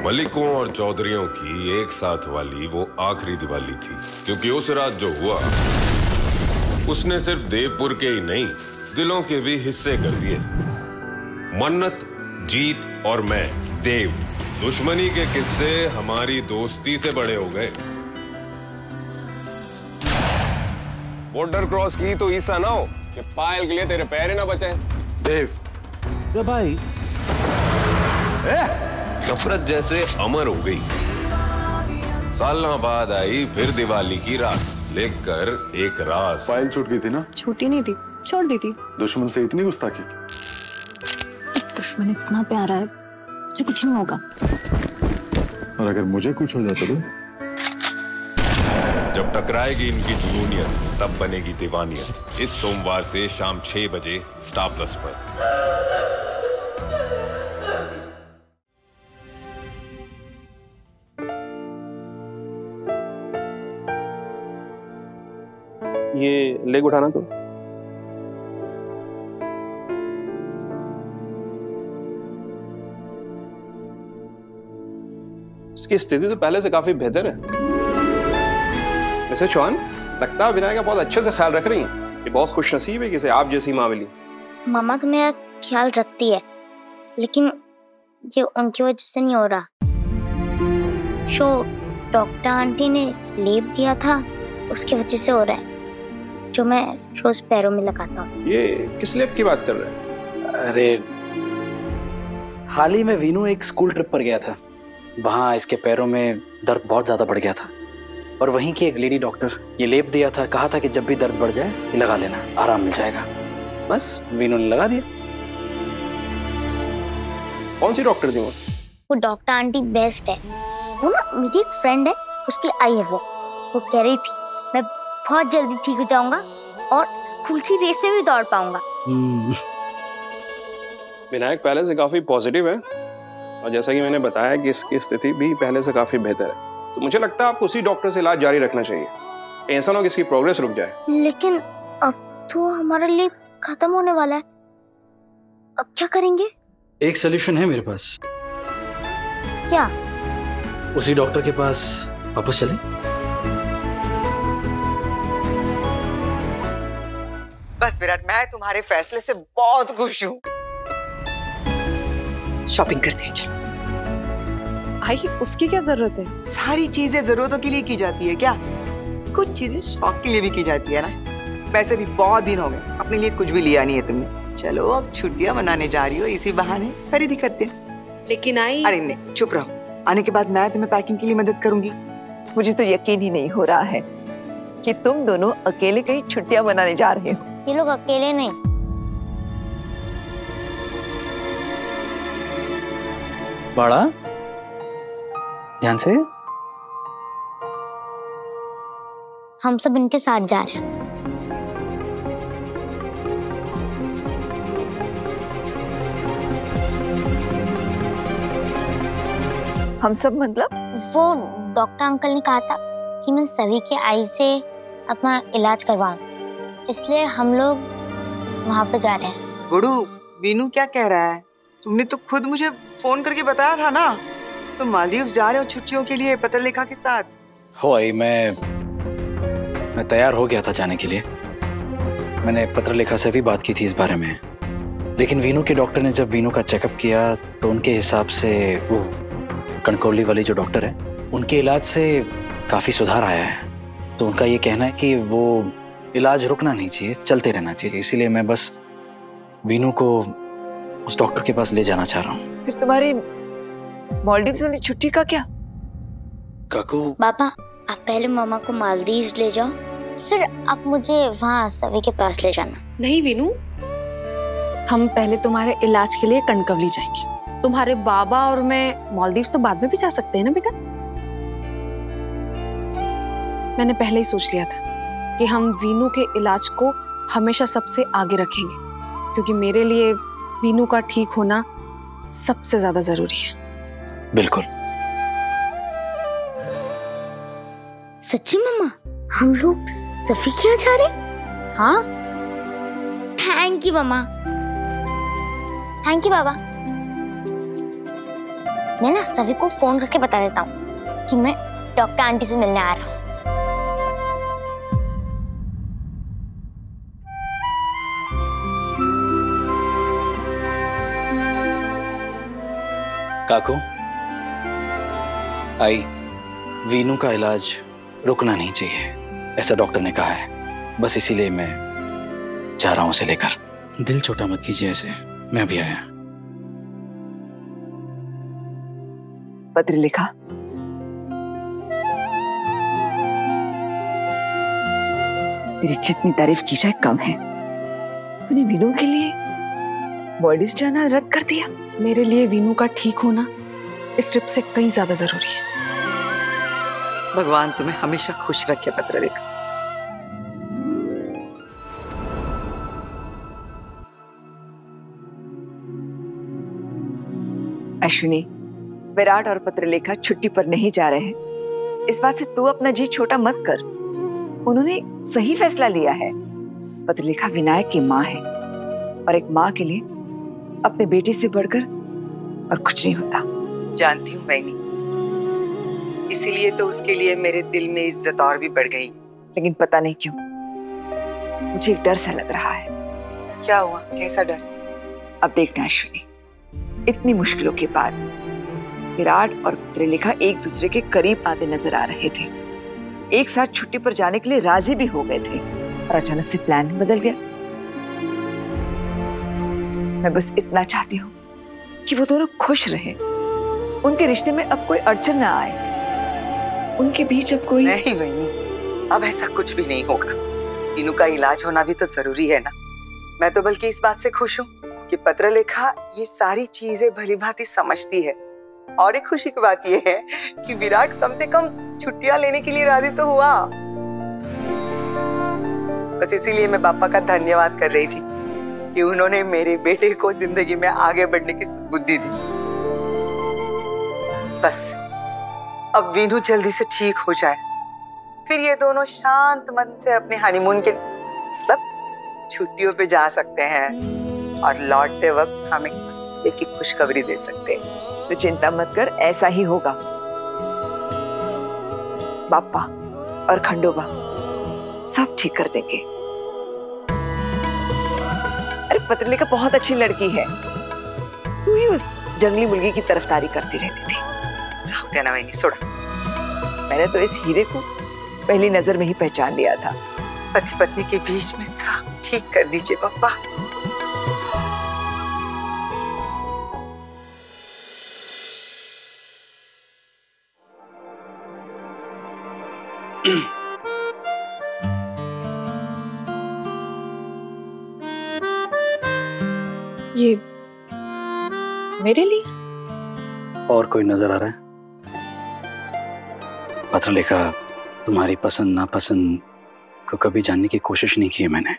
मलिकों और चौधरियों की एक साथ वाली वो आखिरी दिवाली थी, क्योंकि उस रात जो हुआ उसने सिर्फ देवपुर के ही नहीं, दिलों के भी हिस्से कर दिए। मन्नत, जीत और मैं, देव, दुश्मनी के किस्से हमारी दोस्ती से बड़े हो गए। बॉर्डर क्रॉस की तो ईसा ना हो कि पायल के लिए तेरे पैर ही ना बचे। देव, रे भाई, नफरत जैसे अमर हो गई। सालों बाद आई फिर दिवाली की रात, लेकर एक राज। पायल छूट गई थी ना? छूटी नहीं थी, छोड़ दी थी। दुश्मन से इतनी गुस्ताखी? दुश्मन इतना प्यारा है जो कुछ नहीं होगा। और अगर मुझे कुछ हो जाता तो? जब टकराएगी इनकी जुनूनियत, तब बनेगी दीवानियत। इस सोमवार से शाम 6 बजे स्टार प्लस पर। ये लेग उठाना तो। इसकी स्थिति तो पहले से काफी बेहतर है। वैसे चौहान, लगता है विनायक का बहुत अच्छे से ख्याल रख रही हैं। ये बहुत खुशनसीब है कि इसे आप जैसी माँ मिली। मामा तो मेरा ख्याल रखती है, लेकिन ये उनकी वजह से नहीं हो रहा। जो डॉक्टर आंटी ने लेप दिया था उसकी वजह से हो रहा है, जो मैं रोज पैरों में लगाता हूँ। ये किस लेप की बात कर रहे हैं? अरे, हाल ही में वीनू एक स्कूल ट्रिप पर गया था। वहाँ इसके पैरों में दर्द बहुत ज्यादा बढ़ गया था, और वहीं की एक लेडी डॉक्टर ये लेप दिया था। कहा था कि जब भी दर्द बढ़ जाए ये लगा लेना, आराम मिल जाएगा। बस वीनू ने लगा दिया। कौन सी डॉक्टर थी वो? वो डॉक्टर आंटी बेस्ट है। वो ना मेरी एक फ्रेंड है, उसकी आई है। वो कह रही थी मैं बहुत जल्दी ठीक हो जाऊंगा और स्कूल की रेस में भी दौड़ पाऊंगा। विनायक पहले से काफी पॉजिटिव है, और जैसा कि मैंने बताया कि इसकी स्थिति भी पहले से काफी बेहतर है। तो मुझे लगता है आपको उसी डॉक्टर से इलाज जारी रखना चाहिए। ऐसा ना हो कि इसकी प्रोग्रेस रुक जाए। लेकिन अब तो हमारा लेप खत्म होने वाला है, अब क्या करेंगे? एक सोल्यूशन है मेरे पास। क्या? उसी डॉक्टर के पास वापस चले। बस विराट, मैं तुम्हारे फैसले से बहुत खुश हूँ। शॉपिंग करते हैं, चलो। भाई, उसकी क्या जरूरत है? सारी चीजें जरूरतों के लिए की जाती है क्या? कुछ चीजें शौक के लिए भी की जाती है ना। वैसे भी बहुत दिन हो गए, अपने लिए कुछ भी लिया नहीं है तुमने। चलो अब छुट्टियां मनाने जा रही हो, इसी बहाने खरीदी करते हैं। लेकिन आई। अरे नहीं, चुप रहो। आने के बाद मैं तुम्हें पैकिंग के लिए मदद करूंगी। मुझे तो यकीन ही नहीं हो रहा है कि तुम दोनों अकेले कहीं छुट्टियां मनाने जा रहे हो। ये लोग अकेले नहीं। बड़ा ध्यान से। हम सब इनके साथ जा रहे हैं। हम सब मतलब? वो डॉक्टर अंकल ने कहा था कि मैं सभी के आई से अपना इलाज करवाऊं, इसलिए हम लोग वहां पे जा रहे हैं। गुडू, वीनू क्या कह रहा है? तुमने तो खुद मुझे फोन करके बताया था ना, तुम मालदीव्स जा रहे हो छुट्टियों के लिए पत्र लेखा के साथ। हो आई, मैं तैयार हो गया था जाने के लिए। मैंने पत्र लेखा से भी बात की थी इस बारे में, लेकिन वीनू के डॉक्टर ने जब वीनू का चेकअप किया तो उनके हिसाब से, वो कणकौली वाली जो डॉक्टर है, उनके इलाज से काफी सुधार आया है। तो उनका ये कहना है कि वो इलाज रुकना नहीं चाहिए, चलते रहना चाहिए। इसीलिए मैं बस वीनू को उस डॉक्टर के पास ले जाना चाह रहा हूँ। फिर तुम्हारी मालदीव्स वाली छुट्टी का क्या? काकू, पापा, आप पहले मामा को मालदीव्स ले जाओ, फिर आप मुझे वहाँ सभी के पास ले जाना। नहीं वीनू, हम पहले तुम्हारे इलाज के लिए कणकवली जाएंगे। तुम्हारे बाबा और मैं मालदीव्स तो बाद में भी जा सकते हैं ना बेटा। मैंने पहले ही सोच लिया था कि हम वीनू के इलाज को हमेशा सबसे आगे रखेंगे, क्योंकि मेरे लिए वीनू का ठीक होना सबसे ज्यादा जरूरी है। बिल्कुल। सच्ची मम्मा, हम लोग सफी के यहाँ जा रहे? हाँ। थैंक यू मम्मा। थैंक यू बाबा। मैं ना सभी को फोन करके बता देता हूँ कि मैं डॉक्टर आंटी से मिलने आ रहा हूँ। काकू, आई वीनू का इलाज रुकना नहीं चाहिए, ऐसा डॉक्टर ने कहा है। बस इसीलिए मैं जा रहा हूं उसे लेकर। दिल छोटा मत कीजिए ऐसे, मैं अभी आया। पत्र लिखा। तेरी जितनी तारीफ की जाए कम है। तूने वीनू के लिए बॉडीज जाना रद्द कर दिया। मेरे लिए वीनू का ठीक होना इस ट्रिप से कहीं ज्यादा जरूरी है। भगवान तुम्हें हमेशा खुश रखे पत्र लिखा। अश्विनी, विराट और पत्रलेखा छुट्टी पर नहीं जा रहे हैं, इस बात से तू अपना जी छोटा मत कर। उन्होंने सही फैसला लिया है। पत्रलेखा विनायक की माँ है और एक माँ के लिए अपने बेटी से बढ़कर और कुछ नहीं होता। जानती हूँ मैनी, इसीलिए तो उसके लिए मेरे दिल में इज्जत और भी बढ़ गई। लेकिन पता नहीं क्यों मुझे एक डर सा लग रहा है। क्या हुआ? कैसा डर? अब देखना अश्विनी, इतनी मुश्किलों के बाद विराट और पत्रलेखा एक दूसरे के करीब आते नजर आ रहे थे, एक साथ छुट्टी पर जाने के लिए राजी भी हो गए थे, और अचानक से प्लान बदल गया। मैं बस इतना चाहती हूँ कि वो दोनों खुश रहे, उनके रिश्ते में अब कोई अड़चन ना आए, उनके बीच अब कोई नहीं बहनी, अब ऐसा कुछ भी नहीं होगा। वीनू का इलाज होना भी तो जरूरी है ना। मैं तो बल्कि इस बात से खुश हूँ कि पत्रलेखा ये सारी चीजें भली भांति समझती है। और एक खुशी की बात ये है कि विराट कम से कम छुट्टियां लेने के लिए राजी तो हुआ। बस इसीलिए मैं पापा का धन्यवाद कर रही थी कि उन्होंने मेरे बेटे को जिंदगी में आगे बढ़ने की बुद्धि दी। बस अब वीनू जल्दी से ठीक हो जाए, फिर ये दोनों शांत मन से अपने हनीमून के सब छुट्टियों पे जा सकते हैं और लौटते वक्त हमें मस्त की खुशखबरी दे सकते हैं। तो चिंता मत कर, ऐसा ही होगा। बापा और खंडोबा सब ठीक कर देंगे। अरे पत्रलेखा बहुत अच्छी लड़की है, तू ही उस जंगली मुर्गी की तरफदारी करती रहती थी। जाओ देना मैंने छोड़ा। मैंने तो इस हीरे को पहली नजर में ही पहचान लिया था। पति पत्नी के बीच में सब ठीक कर दीजिए पापा। ये मेरे लिए? और कोई नजर आ रहा है? पत्रलेखा, तुम्हारी पसंद नापसंद को कभी जानने की कोशिश नहीं की है मैंने,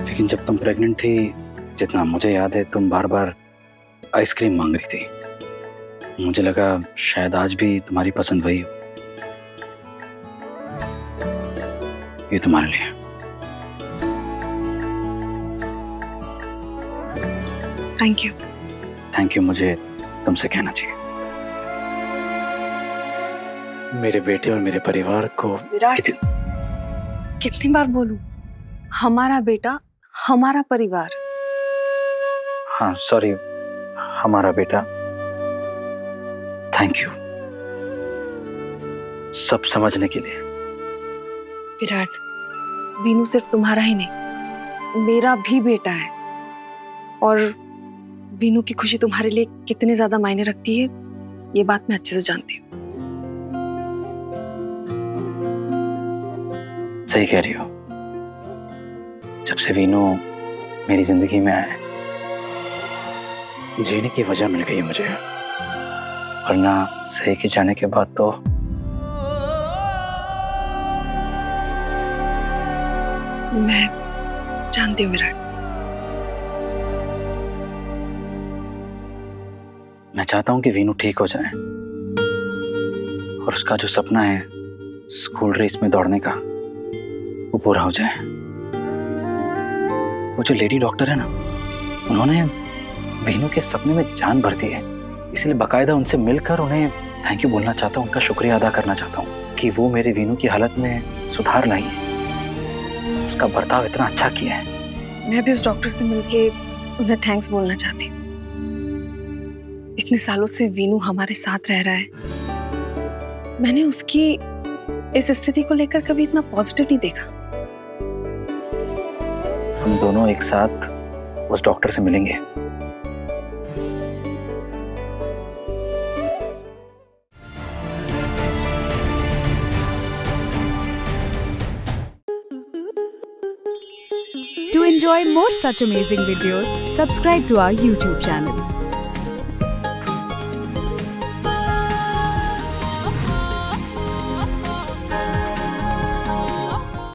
लेकिन जब तुम प्रेग्नेंट थी, जितना मुझे याद है, तुम बार बार आइसक्रीम मांग रही थी। मुझे लगा शायद आज भी तुम्हारी पसंद वही हो। ये तुम्हारे लिए। Thank you. थैंक यू मुझे तुमसे कहना चाहिए। मेरे बेटे और मेरे परिवार को विराट, कितनी बार बोलूं? हमारा बेटा, हमारा परिवार। हाँ सॉरी, हमारा बेटा। थैंक यू सब समझने के लिए। विराट, वीनू सिर्फ तुम्हारा ही नहीं, मेरा भी बेटा है, और वीनू की खुशी तुम्हारे लिए कितने ज्यादा मायने रखती है, ये बात मैं अच्छे से जानती हूँ। सही कह रही हो। जब से वीनू मेरी जिंदगी में आया, जीने की वजह मिल गई है मुझे, वरना सही के जाने के बाद तो मैं जानती हूँ विराट। मैं चाहता हूँ कि वीनू ठीक हो जाए और उसका जो सपना है स्कूल रेस में दौड़ने का, वो पूरा हो जाए। वो जो लेडी डॉक्टर है ना, उन्होंने वीनू के सपने में जान भरती है, इसलिए बकायदा उनसे मिलकर उन्हें थैंक यू बोलना चाहता हूँ, उनका शुक्रिया अदा करना चाहता हूँ कि वो मेरे वीनू की हालत में सुधार लाई है, उसका बर्ताव इतना अच्छा किया है। मैं भी उस डॉक्टर से मिलके उन्हें थैंक्स बोलना चाहती हूँ। इतने सालों से वीनू हमारे साथ रह रहा है, मैंने उसकी इस स्थिति को लेकर कभी इतना पॉजिटिव नहीं देखा। हम दोनों एक साथ उस डॉक्टर से मिलेंगे। To enjoy more such amazing videos, subscribe to our YouTube channel.